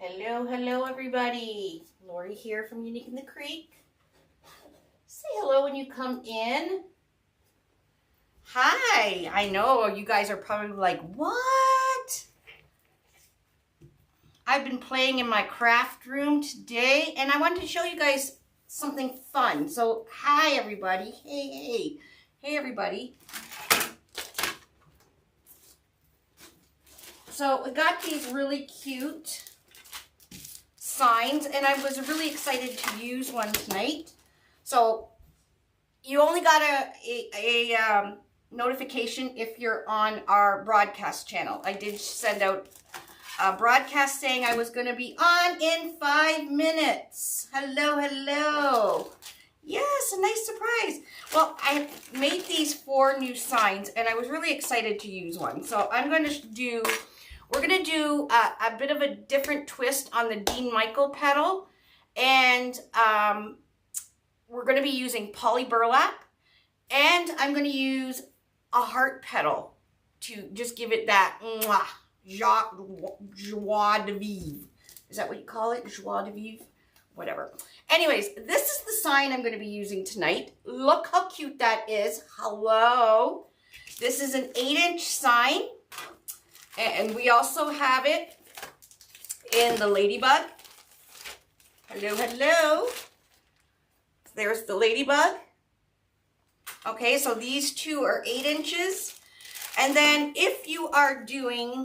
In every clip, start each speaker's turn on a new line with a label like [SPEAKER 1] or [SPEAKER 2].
[SPEAKER 1] Hello, hello everybody. Lori here from Unique in the Creek. Say hello when you come in. Hi. I know you guys are probably like, what? I've been playing in my craft room today and I wanted to show you guys something fun. So hi everybody. Hey everybody. So I got these really cute signs and I was really excited to use one tonight. So you only got a notification if you're on our broadcast channel. I did send out a broadcast saying I was going to be on in 5 minutes. Hello. Yes, a nice surprise. Well, I made these 4 new signs and I was really excited to use one. So we're going to do a bit of a different twist on the Dean Michael petal. And we're going to be using poly burlap. And I'm going to use a heart petal to just give it that joie de vivre. Is that what you call it? Joie de vivre? Whatever. Anyways, this is the sign I'm going to be using tonight. Look how cute that is. Hello. This is an 8-inch sign. And we also have it in the ladybug. Hello. There's the ladybug. Okay, so these 2 are 8 inches. And then if you are doing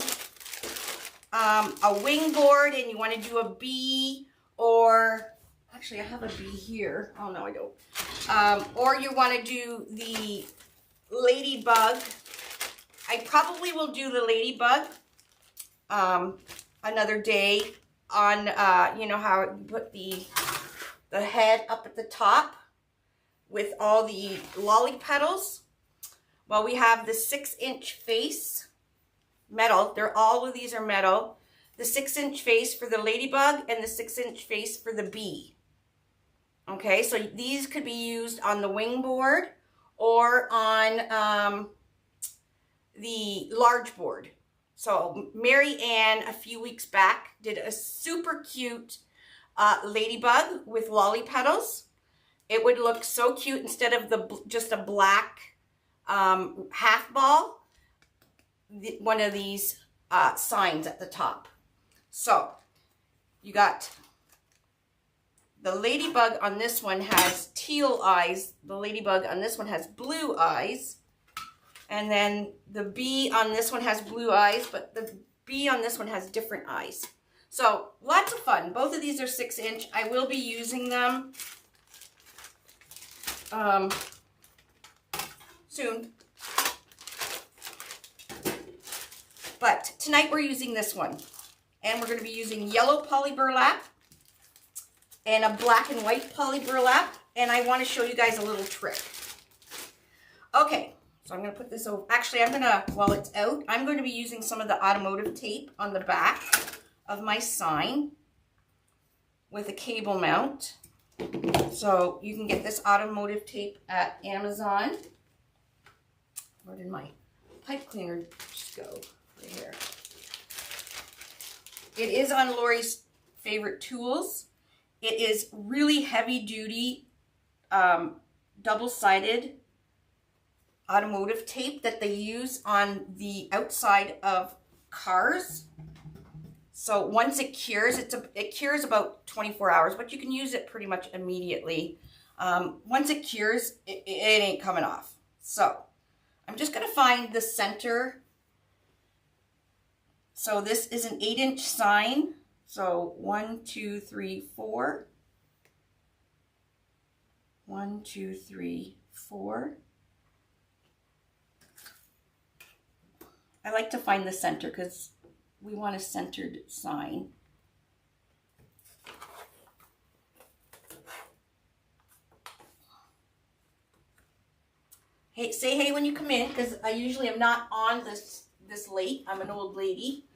[SPEAKER 1] a wing board and you want to do a bee, or actually I have a bee here. Oh no, I don't. Or you want to do the ladybug. I probably will do the ladybug another day on, you know how you put the head up at the top with all the lolly petals. Well, we have the 6-inch face metal. All of these are metal. The 6-inch face for the ladybug and the 6-inch face for the bee. Okay, so these could be used on the wing board or on the large board. So Mary Ann a few weeks back did a super cute ladybug with lolly petals. It would look so cute instead of just a black half ball. One of these signs at the top. So you got the ladybug on this one has teal eyes. The ladybug on this one has blue eyes. And then the bee on this one has blue eyes, but the bee on this one has different eyes. So lots of fun. Both of these are 6-inch. I will be using them soon. But tonight we're using this one. And we're going to be using yellow poly burlap and a black and white poly burlap. And I want to show you guys a little trick. Okay. So I'm going to put this over. Actually, while it's out, I'm going to be using some of the automotive tape on the back of my sign with a cable mount. So you can get this automotive tape at Amazon. Where did my pipe cleaner just go? Right here. It is on Lauries Favorite Tools. It is really heavy duty, double-sided automotive tape that they use on the outside of cars. So once it cures, it cures about 24 hours, but you can use it pretty much immediately. Once it cures, it ain't coming off. So I'm just going to find the center. So this is an 8-inch sign. So 1, 2, 3, 4. 1, 2, 3, 4. I like to find the center because we want a centered sign. Hey, say hey when you come in, because I usually am not on this late. I'm an old lady.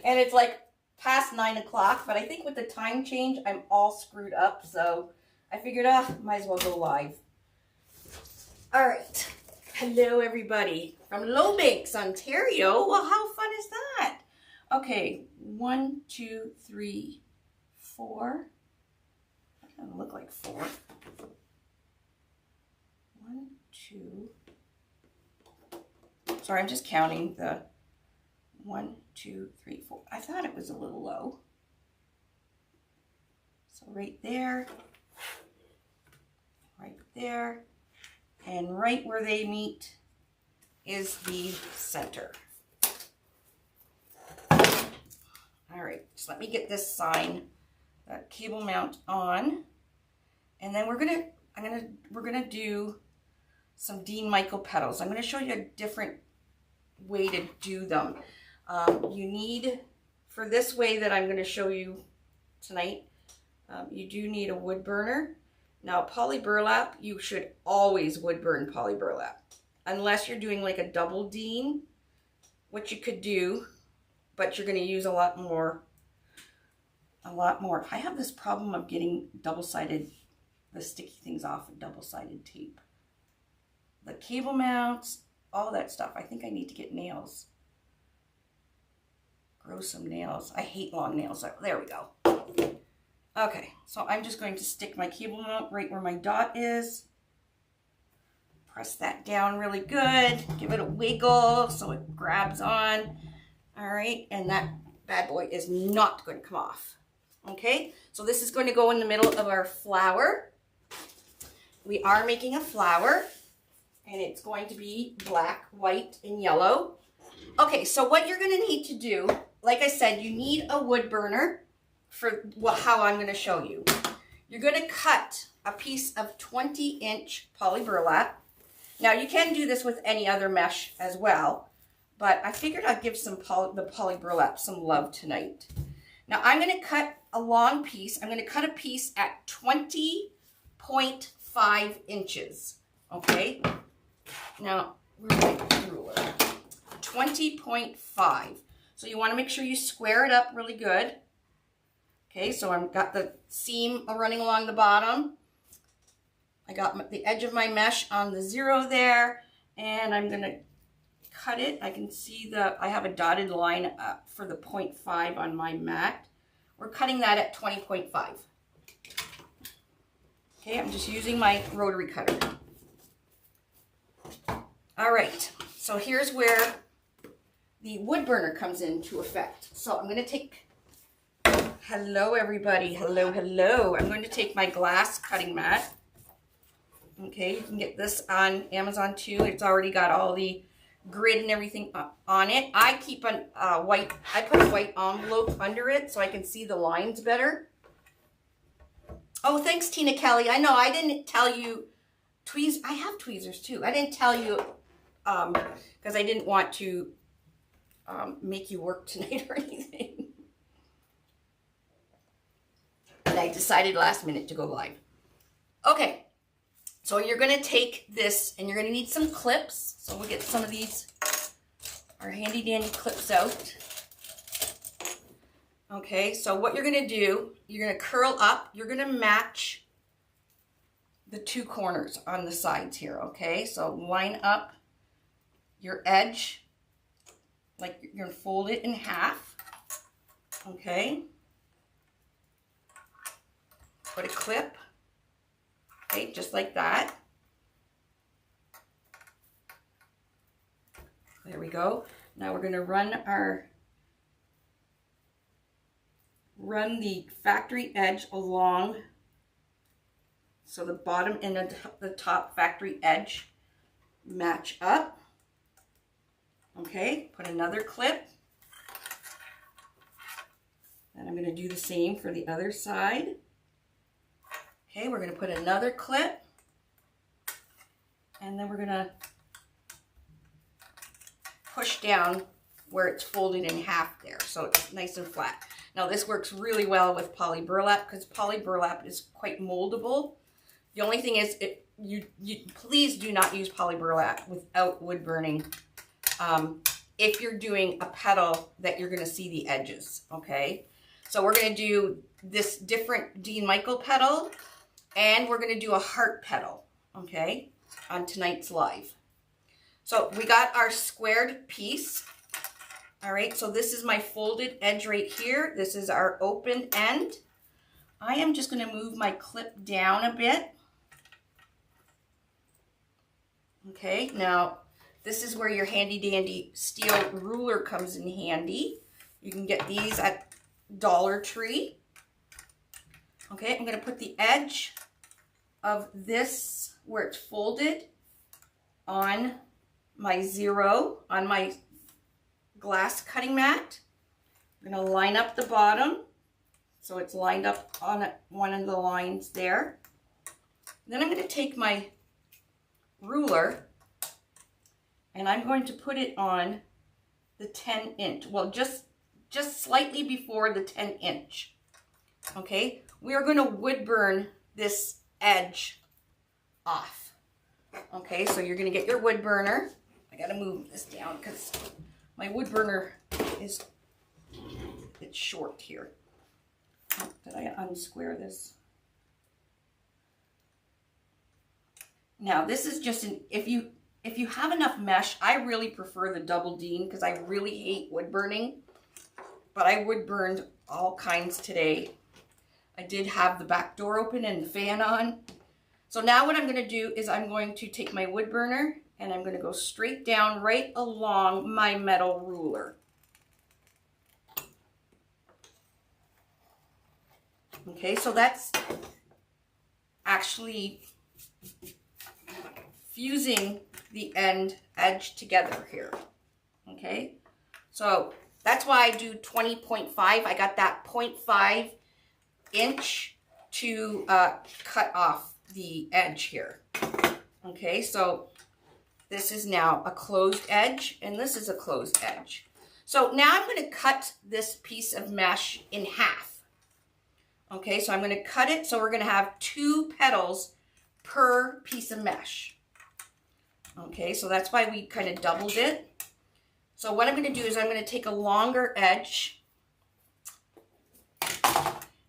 [SPEAKER 1] And it's like past 9 o'clock, but I think with the time change, I'm all screwed up. So I figured, might as well go live. All right. Hello, everybody from Lowbanks, Ontario. Well, how fun is that? Okay, 1, 2, 3, 4. That doesn't look like 4. 1, 2. Sorry, I'm just counting the 1, 2, 3, 4. I thought it was a little low. So right there, and right where they meet is the center. All right, so let me get this sign, that cable mount on, and then we're gonna do some Dean Michael petals. I'm gonna show you a different way to do them. You need, for this way that I'm gonna show you tonight, you do need a wood burner. Now, poly burlap, you should always wood burn poly burlap, unless you're doing like a double Dean, which you could do, but you're going to use a lot more. I have this problem of getting double-sided, the sticky things off of double-sided tape. The cable mounts, all that stuff. I think I need to get nails. Grow some nails. I hate long nails. There we go. Okay, so I'm just going to stick my cable mount right where my dot is. Press that down really good. Give it a wiggle so it grabs on. All right, and that bad boy is not going to come off. Okay, so this is going to go in the middle of our flower. We are making a flower, and it's going to be black, white, and yellow. Okay, so what you're going to need to do, like I said, you need a wood burner for how I'm going to show you. You're going to cut a piece of 20-inch poly burlap. Now, you can do this with any other mesh as well, but I figured I'd give the poly burlap some love tonight. Now, I'm going to cut a long piece. I'm going to cut a piece at 20.5 inches, okay? Now, where's my ruler? 20.5. So you want to make sure you square it up really good. Okay, so I've got the seam running along the bottom. I got the edge of my mesh on the 0 there, and I'm going to cut it. I can see I have a dotted line for the 0.5 on my mat. We're cutting that at 20.5. Okay, I'm just using my rotary cutter. All right, so here's where the wood burner comes into effect. So I'm going to take... Hello, everybody. Hello, hello. I'm going to take my glass cutting mat. Okay, you can get this on Amazon too. It's already got all the grid and everything on it. I keep I put a white envelope under it so I can see the lines better. Oh, thanks, Tina Kelly. I know I didn't tell you I have tweezers too. I didn't tell you because I didn't want to make you work tonight or anything. And I decided last minute to go live. Okay, so you're going to take this and you're going to need some clips. So we'll get some of these, our handy dandy clips out. Okay, so what you're going to do, you're going to curl up. You're going to match the two corners on the sides here, okay? So line up your edge, like you're going to fold it in half, okay? Put a clip, okay, just like that. There we go. Now we're going to run the factory edge along, so the bottom and the top factory edge match up. Okay, put another clip. And I'm going to do the same for the other side. Okay, we're going to put another clip, and then we're going to push down where it's folded in half there, so it's nice and flat. Now this works really well with poly burlap because poly burlap is quite moldable. The only thing is, you please do not use poly burlap without wood burning if you're doing a petal that you're going to see the edges, okay? So we're going to do this different Dean Michael petal, and we're going to do a heart petal, okay, on tonight's live. So we got our squared piece. All right, so this is my folded edge right here. This is our open end. I am just going to move my clip down a bit. Okay, now this is where your handy dandy steel ruler comes in handy. You can get these at Dollar Tree. Okay, I'm going to put the edge of this where it's folded on my zero, on my glass cutting mat. I'm going to line up the bottom so it's lined up on one of the lines there. Then I'm going to take my ruler and I'm going to put it on the 10 inch. Well, just slightly before the 10 inch. Okay, we are going to wood burn this edge off. Okay, so you're going to get your wood burner. I got to move this down because my wood burner is, it's short here. Oh, did I unsquare this? Now this is just an, if you have enough mesh, I really prefer the double dean because I really hate wood burning. But I wood burned all kinds today. I did have the back door open and the fan on. So now what I'm going to do is I'm going to take my wood burner and I'm going to go straight down right along my metal ruler. Okay, so that's actually fusing the edge together here. Okay, so that's why I do 20.5. I got that 0.5 inch to cut off the edge here. Okay, so this is now a closed edge and this is a closed edge. So now I'm going to cut this piece of mesh in half. Okay, so I'm going to cut it so we're going to have 2 petals per piece of mesh. Okay, so that's why we kind of doubled it. So what I'm going to do is I'm going to take a longer edge.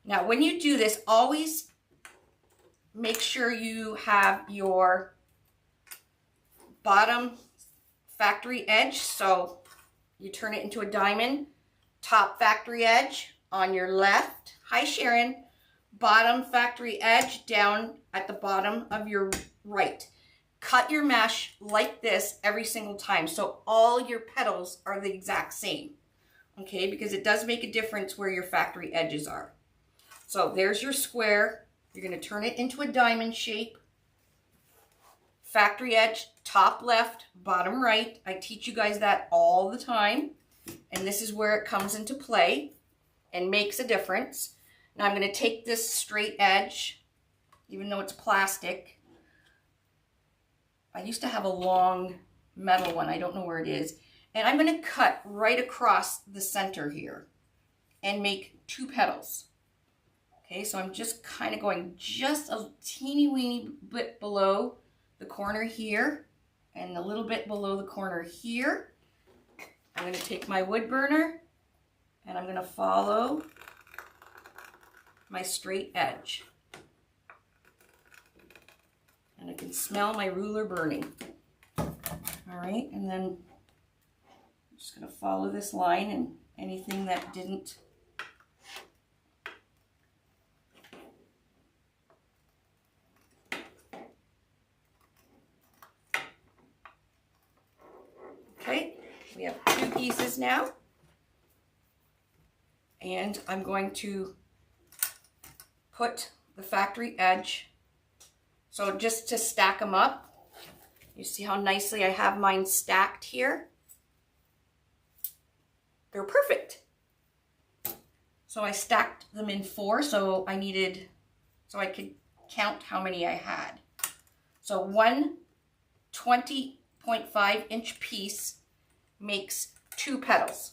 [SPEAKER 1] Now when you do this, always make sure you have your bottom factory edge. So you turn it into a diamond, top factory edge on your left. Hi Sharon. Bottom factory edge down at the bottom of your right. Cut your mesh like this every single time so all your petals are the exact same. Okay, because it does make a difference where your factory edges are. So there's your square. You're going to turn it into a diamond shape. Factory edge, top left, bottom right. I teach you guys that all the time. And this is where it comes into play and makes a difference. Now I'm going to take this straight edge, even though it's plastic. I used to have a long metal one. I don't know where it is. And I'm going to cut right across the center here and make 2 petals. Okay, so I'm just kind of going just a teeny weeny bit below the corner here and a little bit below the corner here. I'm going to take my wood burner and I'm going to follow my straight edge. And I can smell my ruler burning. All right, and then I'm just going to follow this line and anything that didn't okay, we have 2 pieces now. And I'm going to put the factory edge. So just to stack them up, you see how nicely I have mine stacked here? They're perfect. So I stacked them in 4, so I could count how many I had. So one 20.5 inch piece makes 2 petals.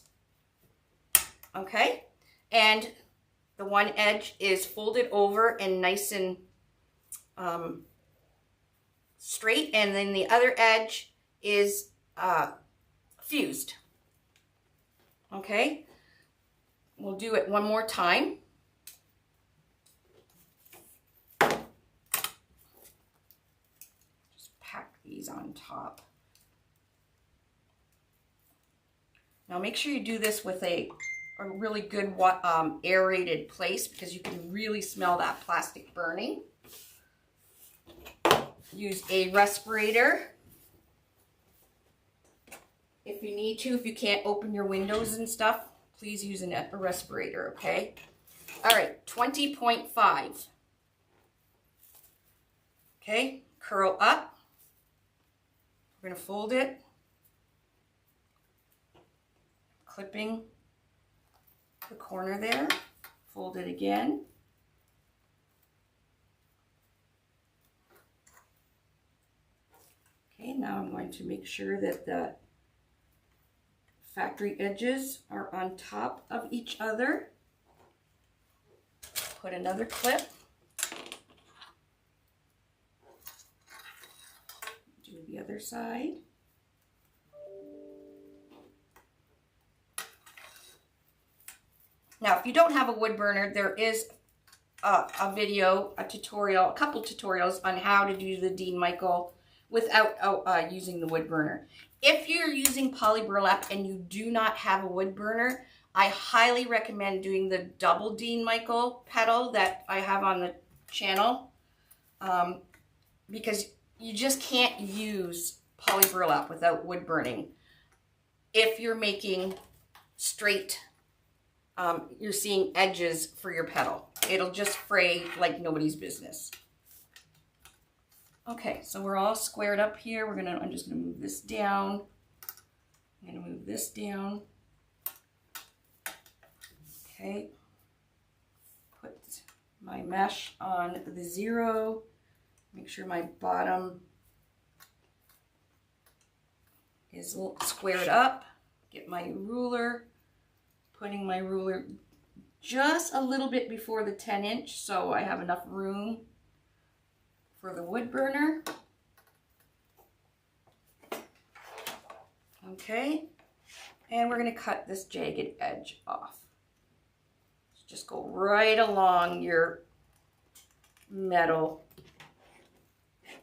[SPEAKER 1] Okay, and the one edge is folded over and nice and straight, and then the other edge is fused. Okay, we'll do it one more time. Just pack these on top. Now make sure you do this with a really good aerated place, because you can really smell that plastic burning. Use a respirator if you need to. If you can't open your windows and stuff, please use a respirator, okay? All right, 20.5. Okay, curl up. We're gonna fold it. Clipping the corner there, fold it again. Okay, now I'm going to make sure that the factory edges are on top of each other. Put another clip. Do the other side. Now, if you don't have a wood burner, there is a video, a tutorial, a couple tutorials on how to do the Dean Michael without using the wood burner. If you're using poly burlap and you do not have a wood burner, I highly recommend doing the double Dean Michael petal that I have on the channel, because you just can't use poly burlap without wood burning. If you're making straight, you're seeing edges for your petal. It'll just fray like nobody's business. Okay, so we're all squared up here. I'm just gonna move this down. I'm gonna move this down. Okay, put my mesh on the 0. Make sure my bottom is squared up. Get my ruler. Putting my ruler just a little bit before the 10-inch, so I have enough room for the wood burner. Okay, and we're going to cut this jagged edge off. Just go right along your metal.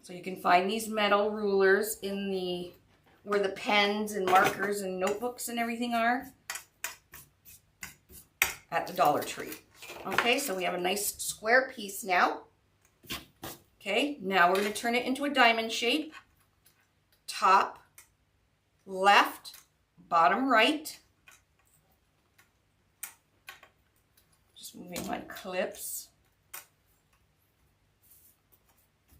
[SPEAKER 1] So you can find these metal rulers in where the pens and markers and notebooks and everything are at the Dollar Tree. Okay, so we have a nice square piece now. Okay, now we're going to turn it into a diamond shape. Top, left, bottom right. Just moving my clips.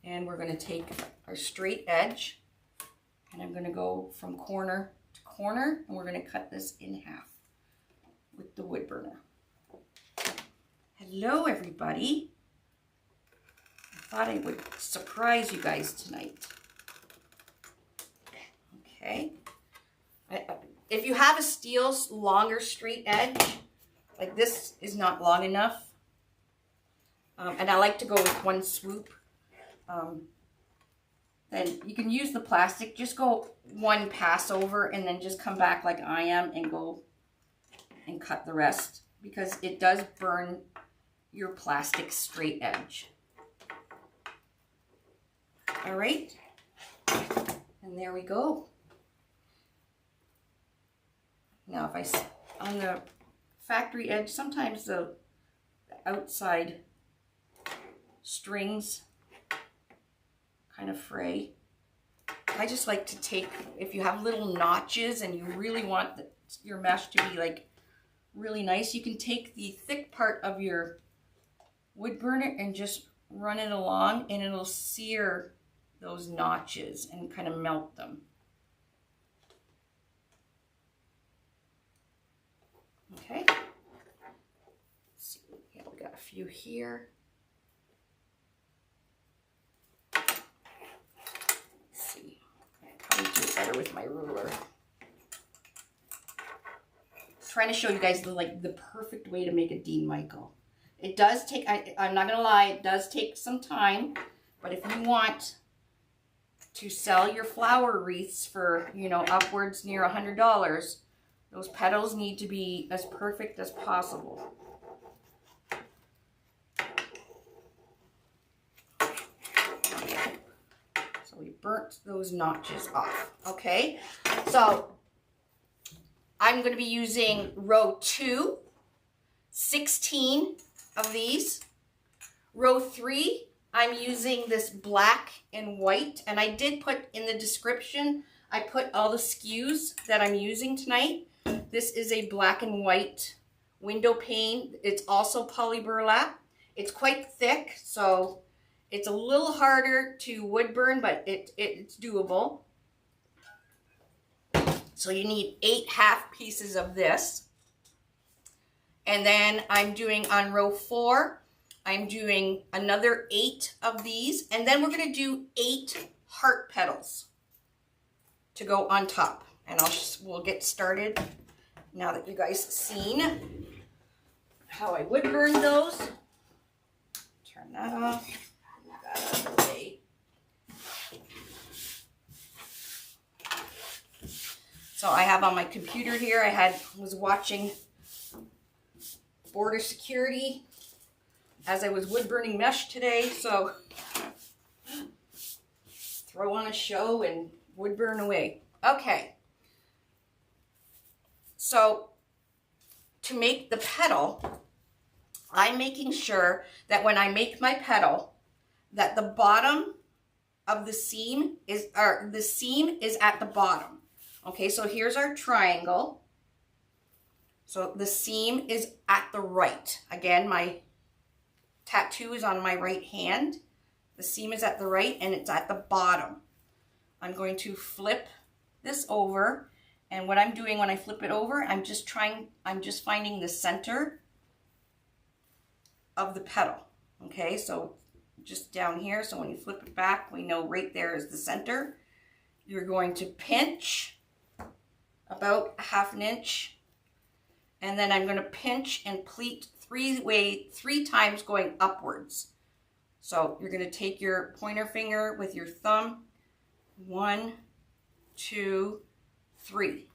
[SPEAKER 1] And we're going to take our straight edge, and I'm going to go from corner to corner, and we're going to cut this in half with the wood burner. Hello, everybody. I thought I would surprise you guys tonight. Okay. If you have a steel longer straight edge, like this is not long enough, and I like to go with one swoop, then you can use the plastic. Just go one pass over and then just come back like I am and go and cut the rest, because it does burn your plastic straight edge. All right, and there we go. Now if on the factory edge, sometimes the outside strings kind of fray. I just like to take, if you have little notches and you really want your mesh to be like really nice, you can take the thick part of your wood burner and just run it along, and it'll sear those notches and kind of melt them. Okay. Let's see, yeah, we got a few here. Let's see, I probably do it better with my ruler. Trying to show you guys the perfect way to make a Dean Michael. It does take, I'm not gonna lie, it does take some time, but if you want to sell your flower wreaths for, you know, upwards near $100, those petals need to be as perfect as possible. So we burnt those notches off. Okay, so I'm going to be using row 2, 16 of these. Row 3, I'm using this black and white, and I did put in the description, I put all the SKUs that I'm using tonight. This is a black and white window pane. It's also poly burlap. It's quite thick, so it's a little harder to wood burn, but it's doable. So you need 8 half pieces of this. And then I'm doing on row 4, I'm doing another 8 of these. And then we're going to do 8 heart petals to go on top. And we'll get started now that you guys have seen how I wood burn those. Turn that off. Move that out of the way. So I have on my computer here, was watching border security as I was wood burning mesh today. So throw on a show and wood burn away. Okay. So to make the petal, I'm making sure that when I make my petal, that the bottom of the seam is, or the seam is at the bottom. Okay, so here's our triangle. So the seam is at the right. Again, my tattoo is on my right hand. The seam is at the right and it's at the bottom. I'm going to flip this over, and what I'm doing when I flip it over, I'm just finding the center of the petal. Okay, so just down here, so when you flip it back, we know right there is the center. You're going to pinch about 1/2 inch, and then I'm going to pinch and pleat 3 times going upwards. So you're going to take your pointer finger with your thumb, 1, 2, 3.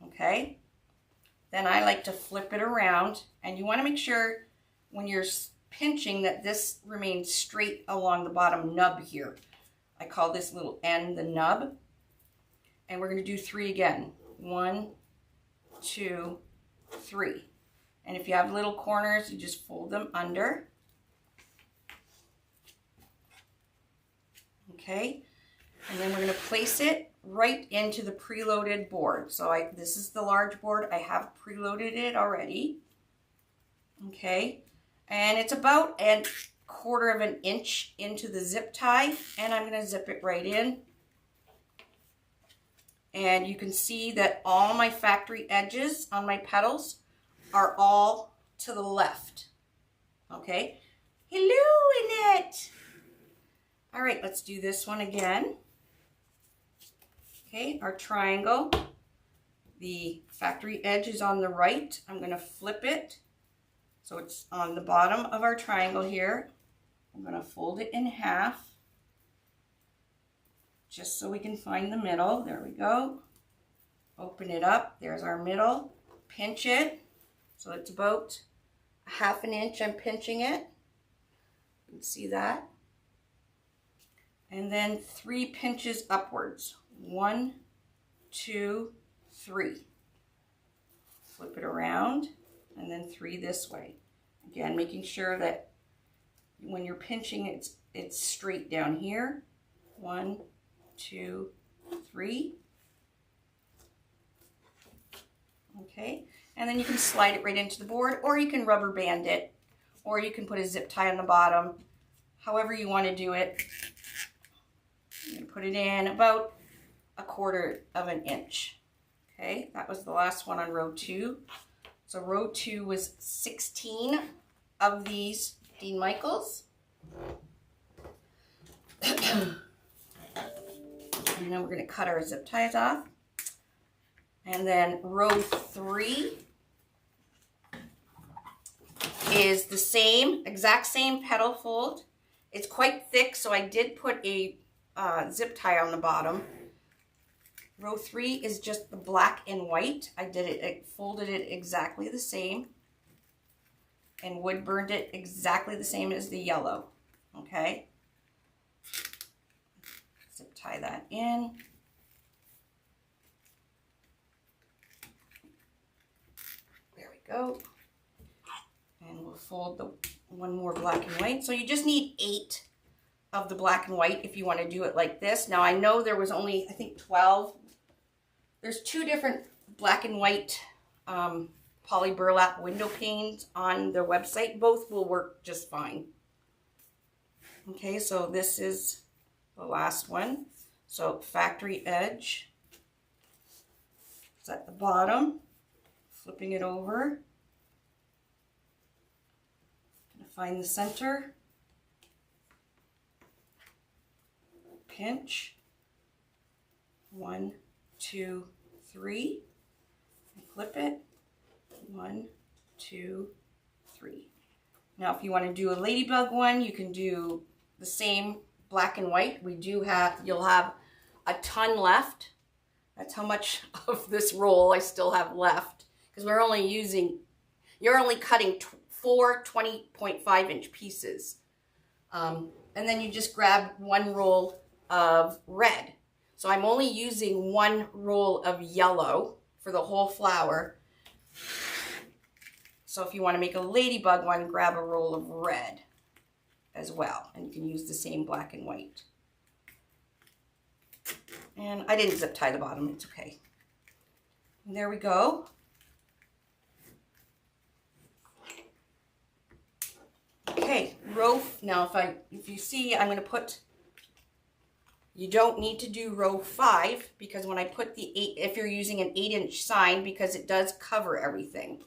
[SPEAKER 1] Okay, then I like to flip it around, and you want to make sure when you're pinching that this remains straight along the bottom nub here. I call this little end the nub, and we're going to do 3 again. 1, 2, 3. And if you have little corners, you just fold them under. Okay, and then we're going to place it right into the preloaded board. So this is the large board. I have preloaded it already. Okay, and it's about 1/4 inch into the zip tie, and I'm going to zip it right in. And you can see that all my factory edges on my petals are all to the left. Okay. Hello, Annette. All right, let's do this one again. Okay, our triangle. The factory edge is on the right. I'm going to flip it. So it's on the bottom of our triangle here. I'm going to fold it in half, just so we can find the middle. There we go. Open it up. There's our middle. Pinch it. So it's about 1/2 inch. I'm pinching it. You can see that. And then 3 pinches upwards. 1, 2, 3. Flip it around, and then 3 this way. Again, making sure that when you're pinching, it's straight down here. 1, 2, 3. Okay, and then you can slide it right into the board, or you can rubber band it, or you can put a zip tie on the bottom, however you want to do it. I'm going to put it in about 1/4 inch. Okay, that was the last one on row 2. So row 2 was 16 of these Dean Michaels. And then we're going to cut our zip ties off. And then row 3 is the same, exact same petal fold. It's quite thick, so I did put a zip tie on the bottom. Row 3 is just the black and white. I folded it exactly the same and wood burned it exactly the same as the yellow. Okay. Zip tie that in. out. And we'll fold the one more black and white. So you just need 8 of the black and white if you want to do it like this. Now I know there was only, I think 12. There's 2 different black and white poly burlap window panes on their website. Both will work just fine. Okay, so this is the last one. So factory edge is at the bottom, flipping it over. Gonna find the center, pinch, 1, 2, 3, and flip it, 1, 2, 3. Now if you want to do a ladybug one, you can do the same black and white. You'll have a ton left. That's how much of this roll I still have left, because you're only cutting 4 20.5 inch pieces. And then you just grab 1 roll of red. So I'm only using 1 roll of yellow for the whole flower. So if you want to make a ladybug one, grab a roll of red as well. And you can use the same black and white. And I didn't zip tie the bottom, it's okay. And there we go. Okay, row, now if you see, I'm going to put, you don't need to do row 5, because when I put the 8, if you're using an 8-inch sign, because it does cover everything.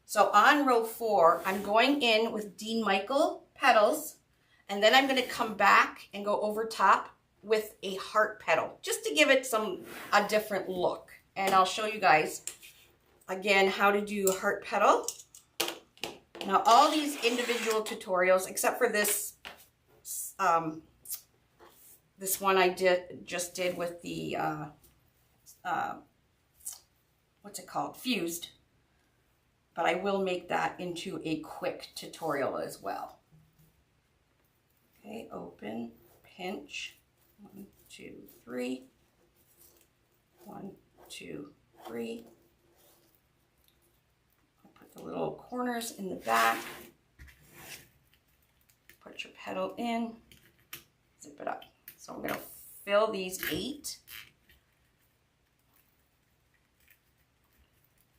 [SPEAKER 1] So on row 4, I'm going in with Dean Michael petals, and then I'm going to come back and go over top with a heart petal, just to give it a different look. And I'll show you guys again how to do a heart petal. Now all these individual tutorials, except for this this one I just did with the what's it called, fused, but I will make that into a quick tutorial as well. Okay, open, pinch, 1, 2, 3, 1, 2, 3. The little corners in the back. Put your petal in, zip it up. So I'm going to fill these 8.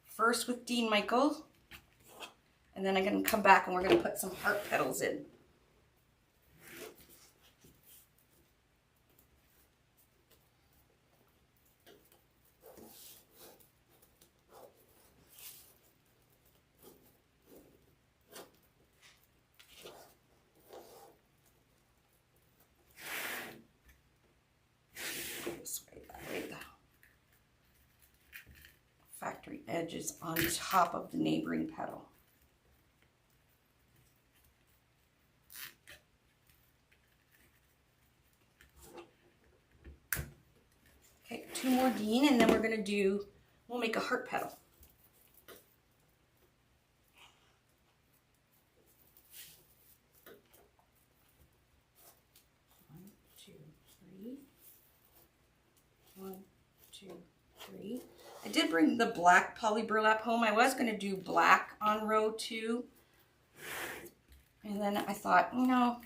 [SPEAKER 1] First with Dean Michael, and then I'm going to come back and we're going to put some heart petals in. Factory edges on top of the neighboring petal. Okay, 2 more Dean, and then we'll make a heart petal. 1, 2, 3. 1, 2, 3. I did bring the black poly burlap home. I was going to do black on row 2. And then I thought, you know,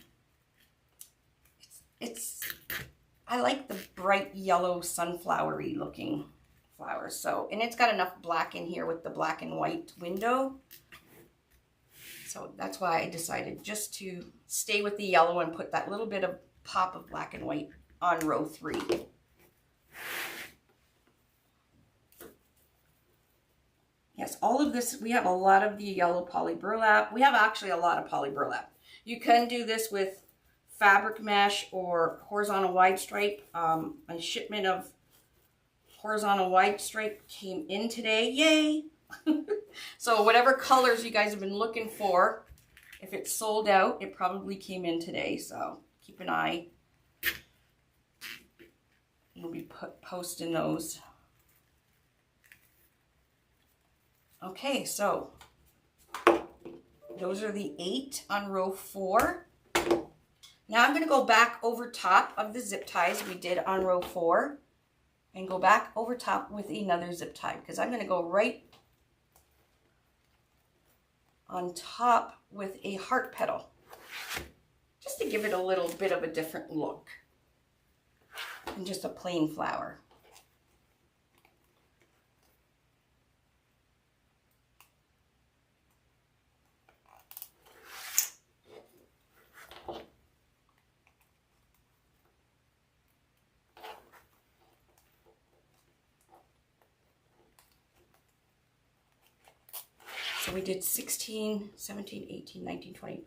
[SPEAKER 1] I like the bright yellow sunflowery looking flowers. So, and it's got enough black in here with the black and white window. So that's why I decided just to stay with the yellow and put that little bit of pop of black and white on row 3. Yes, all of this, we have a lot of the yellow poly burlap. We have actually a lot of poly burlap. You can do this with fabric mesh or horizontal wide stripe. A shipment of horizontal wide stripe came in today. Yay! So whatever colors you guys have been looking for, if it's sold out, it probably came in today. So keep an eye. We'll be posting those. Okay, so those are the 8 on row 4. Now I'm going to go back over top of the zip ties we did on row 4 and go back over top with another zip tie, because I'm going to go right on top with a heart petal, just to give it a little bit of a different look than just a plain flower. So we did 16, 17, 18, 19, 20,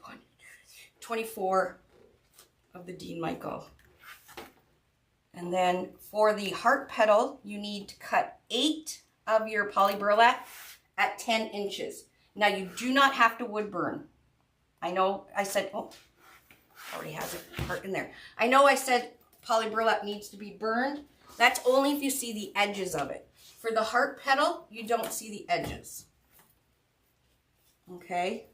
[SPEAKER 1] 24 of the Dean Michael. And then for the heart petal, you need to cut 8 of your poly burlap at 10 inches. Now you do not have to wood burn. I know I said, oh, already has a part in there. I know I said poly burlap needs to be burned. That's only if you see the edges of it. For the heart petal, you don't see the edges. Okay,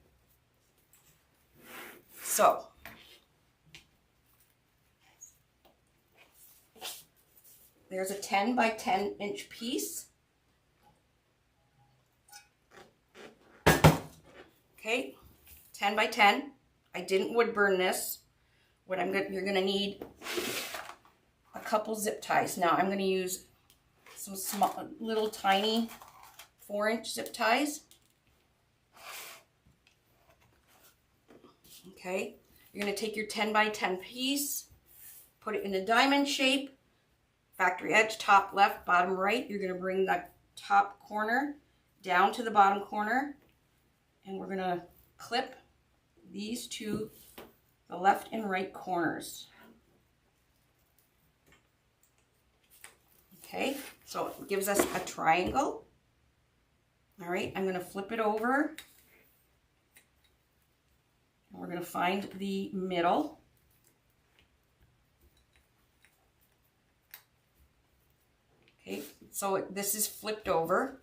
[SPEAKER 1] so there's a 10 by 10 inch piece. Okay, 10 by 10. I didn't wood burn this. What you're gonna need a couple zip ties. Now I'm gonna use some small, little tiny 4-inch zip ties. Okay, you're going to take your 10 by 10 piece, put it in a diamond shape, factory edge, top left, bottom right. You're going to bring that top corner down to the bottom corner, and we're going to clip these to the left and right corners. Okay, so it gives us a triangle. All right, I'm going to flip it over. We're going to find the middle. Okay, so this is flipped over.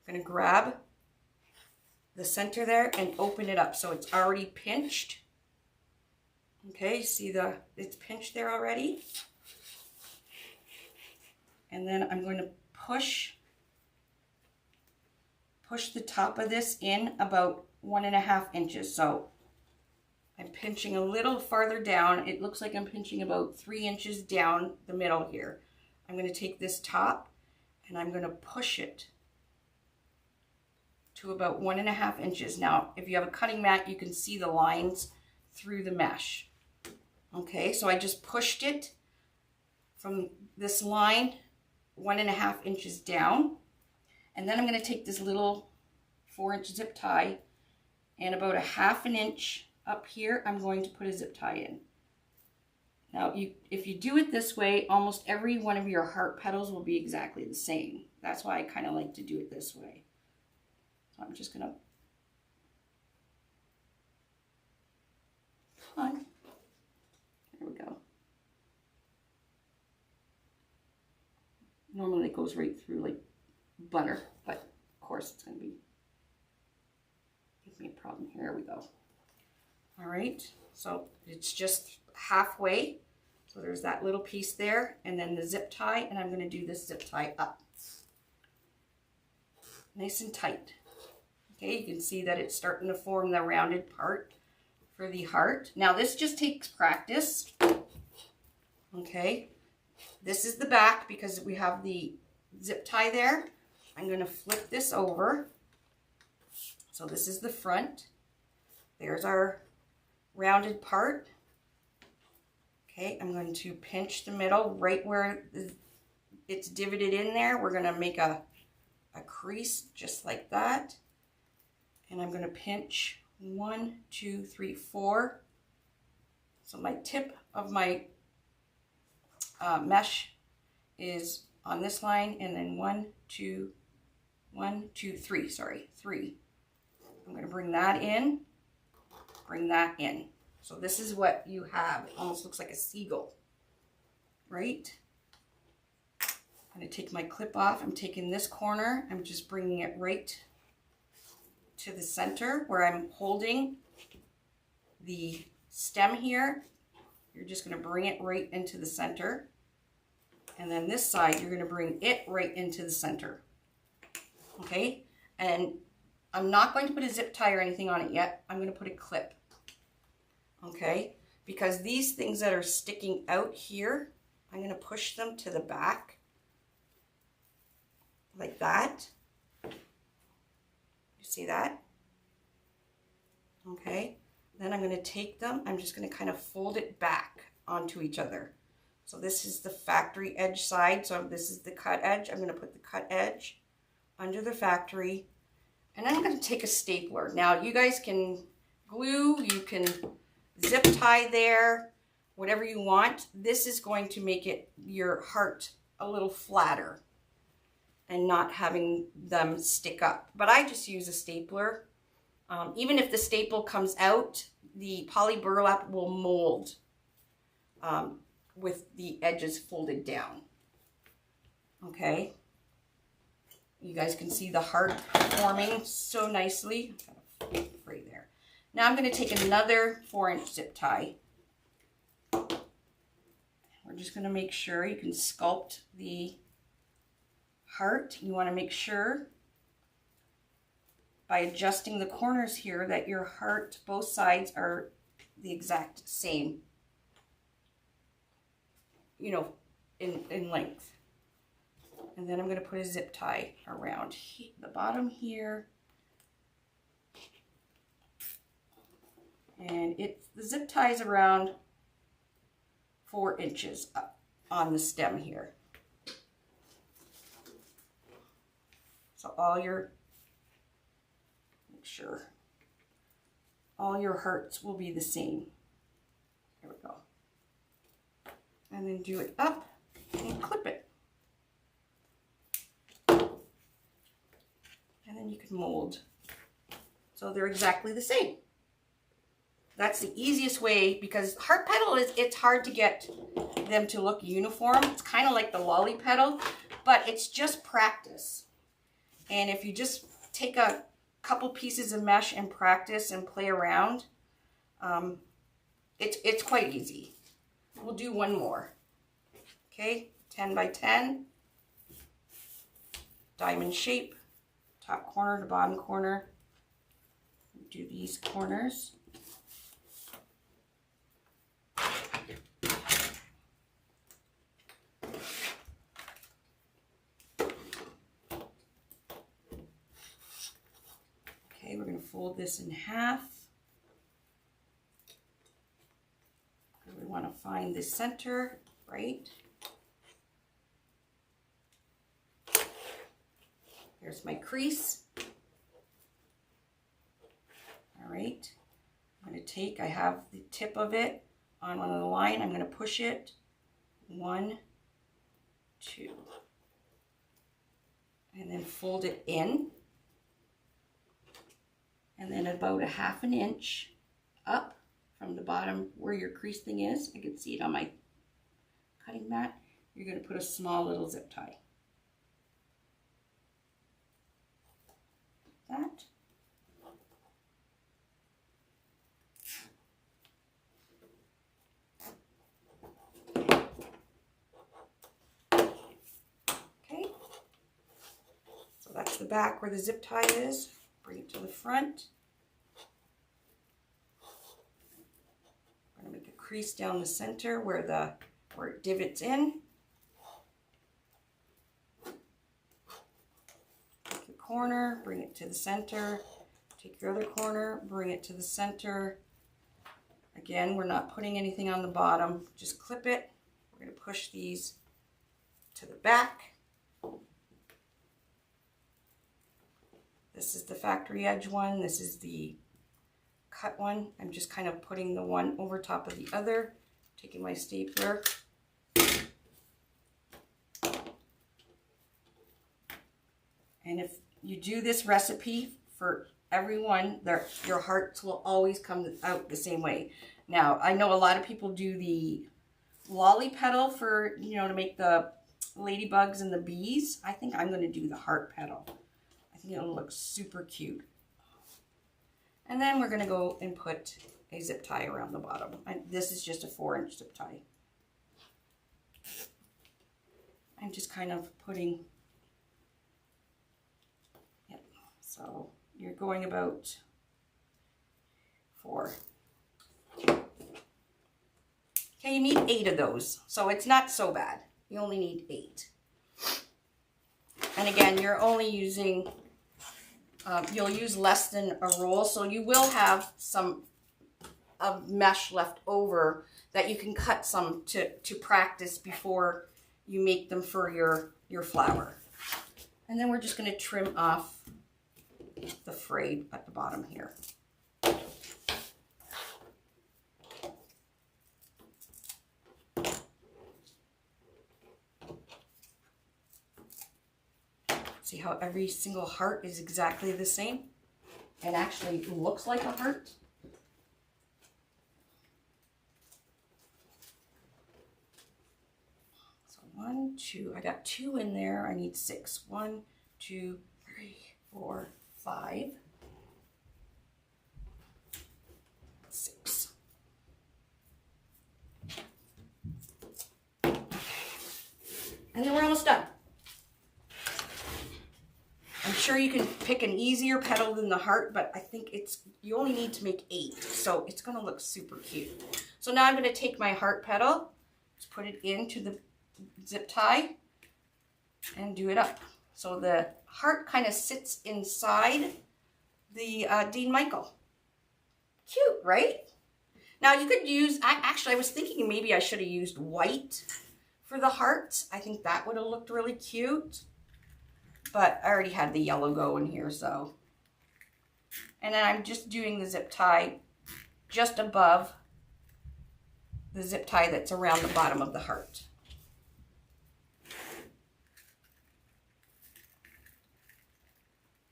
[SPEAKER 1] I'm going to grab the center there and open it up so it's already pinched. Okay, see it's pinched there already. And then I'm going to push the top of this in about 1.5 inches. So I'm pinching a little farther down. It looks like I'm pinching about 3 inches down the middle here. I'm going to take this top and I'm going to push it to about 1.5 inches. Now, if you have a cutting mat, you can see the lines through the mesh. Okay, so I just pushed it from this line 1.5 inches down. And then I'm going to take this little 4-inch zip tie, and about 1/2 inch up here, I'm going to put a zip tie in. Now, if you do it this way, almost every one of your heart petals will be exactly the same. That's why I kind of like to do it this way. So I'm just going to there we go. Normally it goes right through like butter, but of course it's going to be give me a problem. Here we go. All right, so it's just halfway. So there's that little piece there, and then the zip tie, and I'm going to do this zip tie up. Nice and tight. Okay, you can see that it's starting to form the rounded part for the heart. Now this just takes practice. Okay, this is the back because we have the zip tie there. I'm going to flip this over. So this is the front. There's our rounded part. Okay, I'm going to pinch the middle right where it's divoted in there. We're going to make a crease just like that. And I'm going to pinch 1, 2, 3, 4. So my tip of my mesh is on this line, and then 1, 2, 3, sorry, 3. I'm going to bring that in, bring that in. So this is what you have. It almost looks like a seagull, right? I'm going to take my clip off. I'm taking this corner. I'm just bringing it right to the center where I'm holding the stem here. You're just going to bring it right into the center. And then this side, you're going to bring it right into the center. Okay? And I'm not going to put a zip tie or anything on it yet. I'm going to put a clip. Okay, because these things that are sticking out here, I'm going to push them to the back like that. You see that? Okay, then I'm going to take them, I'm just going to kind of fold it back onto each other. So this is the factory edge side, so this is the cut edge. I'm going to put the cut edge under the factory, and I'm going to take a stapler. Now you guys can glue, you can zip tie there, whatever you want. This is going to make it your heart a little flatter and not having them stick up. But I just use a stapler. Even if the staple comes out, the poly burlap will mold with the edges folded down. Okay. You guys can see the heart forming so nicely. Right there. Now I'm going to take another 4-inch zip tie. We're just going to make sure you can sculpt the heart. You want to make sure by adjusting the corners here that your heart, both sides, are the exact same, you know, in length. And then I'm going to put a zip tie around the bottom here. And the zip tie is around 4 inches up on the stem here. So make sure all your hearts will be the same. There we go. And then do it up and clip it. And then you can mold. So they're exactly the same. That's the easiest way, because heart petal it's hard to get them to look uniform. It's kind of like the lolly petal, but it's just practice. And if you just take a couple pieces of mesh and practice and play around, it's quite easy. We'll do one more. Okay, 10 by 10, diamond shape, top corner to bottom corner. Do these corners. Okay, we're going to fold this in half. We want to find the center, right? Here's my crease. All right. I'm going to take, I have the tip of it on one of the line. I'm going to push it. 1, 2. And then fold it in. And then about a ½ inch up from the bottom where your crease thing is. I can see it on my cutting mat. You're going to put a small little zip tie. That. Okay. So that's the back where the zip tie is. Bring it to the front. I'm going to make a crease down the center where it divots in. Take your corner, bring it to the center. Take your other corner, bring it to the center. Again, we're not putting anything on the bottom. Just clip it. We're going to push these to the back. This is the factory edge one. This is the cut one. I'm just kind of putting the one over top of the other, taking my stapler. And if you do this recipe for everyone, your hearts will always come out the same way. Now, I know a lot of people do the lolly petal for, you know, to make the ladybugs and the bees. I think I'm going to do the heart petal. I think it'll look super cute. And then we're going to go and put a zip tie around the bottom. This is just a 4-inch zip tie. I'm just kind of putting, yep, so you're going about 4. Okay, you need 8 of those, so it's not so bad. You only need 8. And again, you're only using, you'll use less than a roll, so you will have some of mesh left over that you can cut some to practice before you make them for your flower. And then we're just going to trim off the fray at the bottom here. See how every single heart is exactly the same and actually looks like a heart? So 1, 2, I got 2 in there. I need 6. 1, 2, 3, 4, 5, 6. And then we're almost done. I'm sure you can pick an easier petal than the heart, but I think you only need to make 8, so it's going to look super cute. So now I'm going to take my heart petal, just put it into the zip tie, and do it up. So the heart kind of sits inside the Dean Michael. Cute, right? Now you could use, actually I was thinking maybe I should have used white for the hearts. I think that would have looked really cute. But I already had the yellow going here, so. And then I'm just doing the zip tie just above the zip tie that's around the bottom of the heart.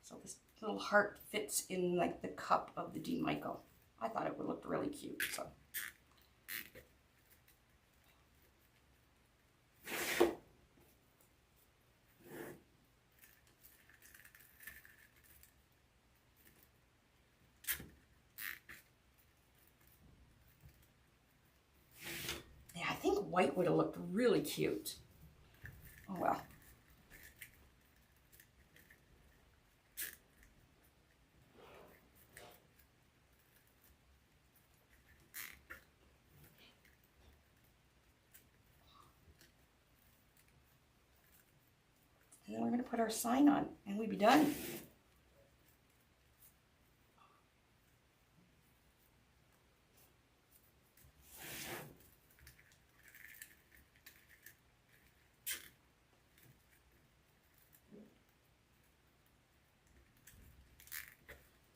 [SPEAKER 1] So this little heart fits in like the cup of the Dean Michael. I thought it would look really cute, so. White would have looked really cute. Oh well. And then we're going to put our sign on and we'd be done.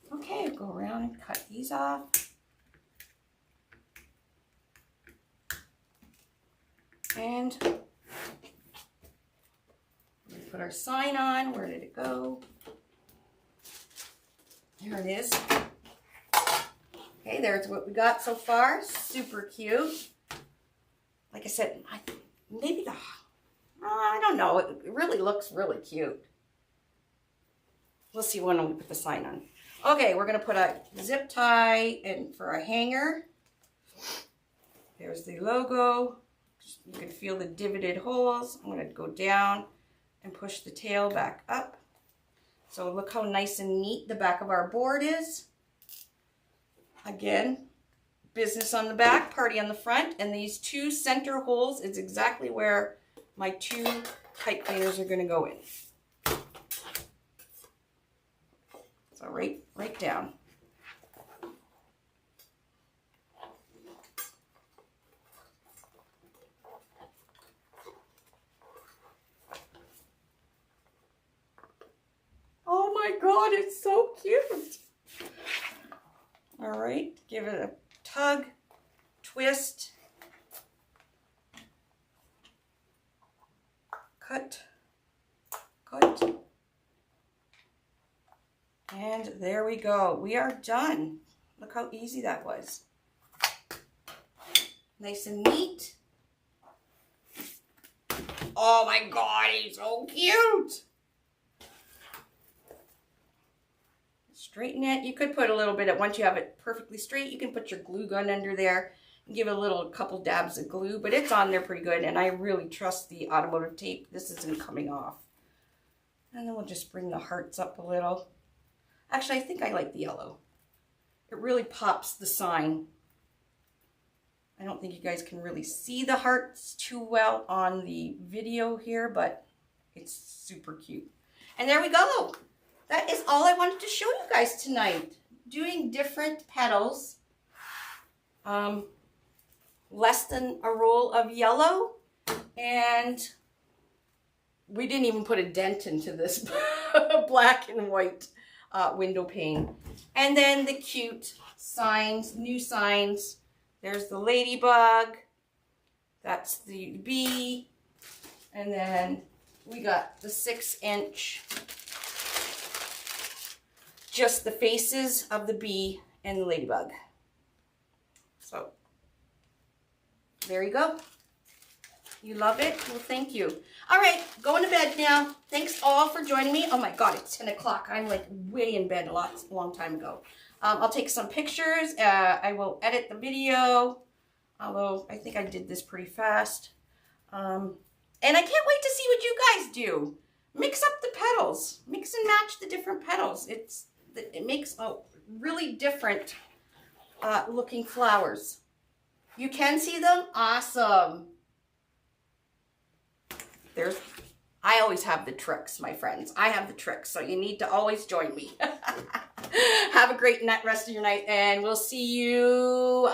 [SPEAKER 1] Okay, go around and cut these off. And we put our sign on. Where did it go? There it is. Okay, there's what we got so far. Super cute. Like I said, maybe I don't know. It really looks really cute. We'll see when we put the sign on. Okay, we're going to put a zip tie in for a hanger. There's the logo. You can feel the divoted holes. I'm going to go down and push the tail back up. So look how nice and neat the back of our board is. Again, business on the back, party on the front. And these 2 center holes is exactly where my 2 pipe cleaners are going to go in. So right down. Oh my God, it's so cute. All right, give it a tug, twist, cut, cut. And there we go. We are done. Look how easy that was. Nice and neat. Oh my God, he's so cute. Straighten it. You could put a little bit of, once you have it perfectly straight, you can put your glue gun under there and give it a couple dabs of glue, but it's on there pretty good, and I really trust the automotive tape. This isn't coming off. And then we'll just bring the hearts up a little. Actually, I think I like the yellow. It really pops the sign. I don't think you guys can really see the hearts too well on the video here, but it's super cute. And there we go. That is all I wanted to show you guys tonight. Doing different petals. Less than a roll of yellow. And we didn't even put a dent into this black and white window pane. And then the cute signs, new signs. There's the ladybug. That's the bee. And then we got the 6-inch. Just the faces of the bee and the ladybug. So, there you go. You love it? Well, thank you. All right, going to bed now. Thanks all for joining me. Oh my God, it's 10 o'clock. I'm like way in bed a long time ago. I'll take some pictures. I will edit the video, although I think I did this pretty fast. And I can't wait to see what you guys do. Mix up the petals. Mix and match the different petals. It makes a really different looking flowers. You can see them? Awesome. I always have the tricks, my friends. I have the tricks, so you need to always join me. Have a great rest of your night, and we'll see you